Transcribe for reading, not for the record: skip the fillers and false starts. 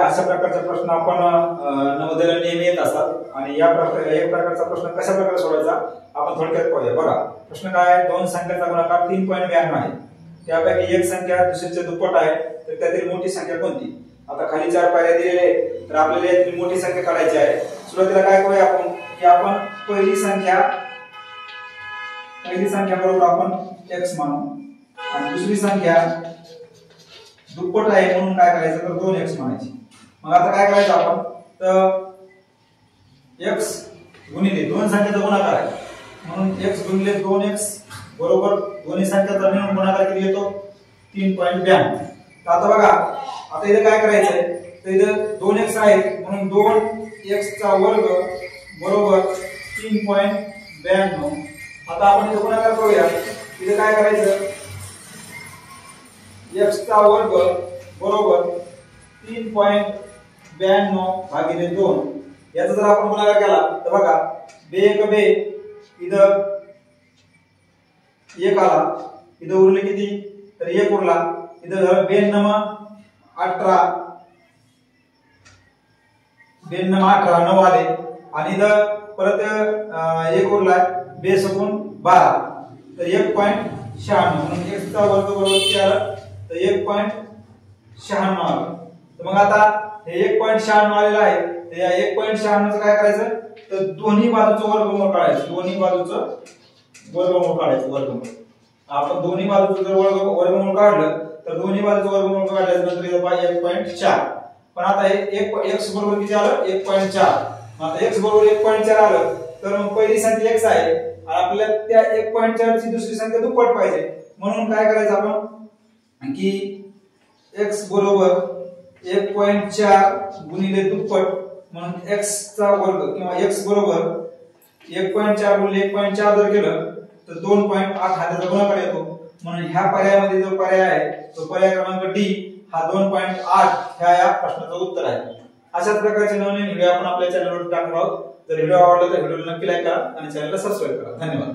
अशा प्रकारचे प्रश्न आपण नवोदयाला नेहमी येत असतात आणि या प्रकारचा प्रश्न कशा प्रकारे सोडवायचा आपण थोडक्यात पाहूया। बघा प्रश्न काय आहे, दोन संख्यांचा गुणाकार 3.92 आहे, त्यापैकी एक संख्या दुसरीच्या दुप्पट आहे, तर त्यातील मोठी संख्या कोणती। आता खाली चार पायऱ्या दिलेल्या आहेत, तर आपल्याला यातील मोठी संख्या काढायची आहे। सुरुवातीला काय करूया आपण की आपण पहिली संख्या बरोबर आपण x मानू आणि दुसरी संख्या दुप्पट आहे म्हणून काय करायचं तर 2x मानायची। मग आता काय करायचं आपण तर x गुणिले दोन संख्यांचा गुणाकार आहे म्हणून x गुणिले 2x बरोबर दोन्ही संख्यांचा मिळून गुणाकार किती येतो 3.92। तर आता बघा आता इथे काय करायचंय तर इथे 2x आहे म्हणून 2x चा वर्ग बरोबर 3.92। आता आपण इथे गुणाकार करूया, इथे काय करायचं x चा वर्ग बरोबर 3.92 भागिले 2 याचा जर आपण गुणाकार केला तर बघा बे एक बे इथं 1 आला, इथं उरले किती तर 1 उरला, इथं झालं 92 9 आले आणि इथं परत 1 उरला बे सकून 12 तर 1.96 म्हणून x चा वर्ग बरोबर किती आलं तर 1.96 आलं। तर मग आता हे 1.96 आलेलं आहे, तर या 1.96 चं काय करायचं तर दोन्ही बाजूचं वर्गमूळ काढायचं, दोन्ही बाजूचं वर्गमूळ काढायचं वर्गमूळ। आपण दोन्ही बाजूचं जर वर्गमूळ काढलं तर दोन्ही बाजूचं वर्गमूळ काढल्यानंतर येतं 1.4। पण आता हे x बरोबर किती आलं 1.4। आता x बरोबर 1.4 आलं तर मग पहिली संख्या x आहे आणि आपल्याला त्या 1.4 ची दुसरी संख्या दुप्पट पाहिजे म्हणून काय करायचं आपण की x बरोबर 1.4 गुणिले दुप्पट म्हणून x चा वर्ग किंवा x बरोबर 1.4 गुणिले 1.4 जर केलं तर 2.8 हा त्याचा गुणाकार येतो म्हणून ह्या पर्यायामध्ये जो पर्याय आहे तो पर्याय क्रमांक डी हा 2.8 ह्या या प्रश्नाचं उत्तर आहे। अशाच प्रकारचे नवीन व्हिडिओ आपण आपल्या चॅनलवर टाकणार आहोत। जर व्हिडिओ आवडला तर व्हिडिओला नक्की लाईक करा आणि चॅनलला सबस्क्राइब करा। धन्यवाद।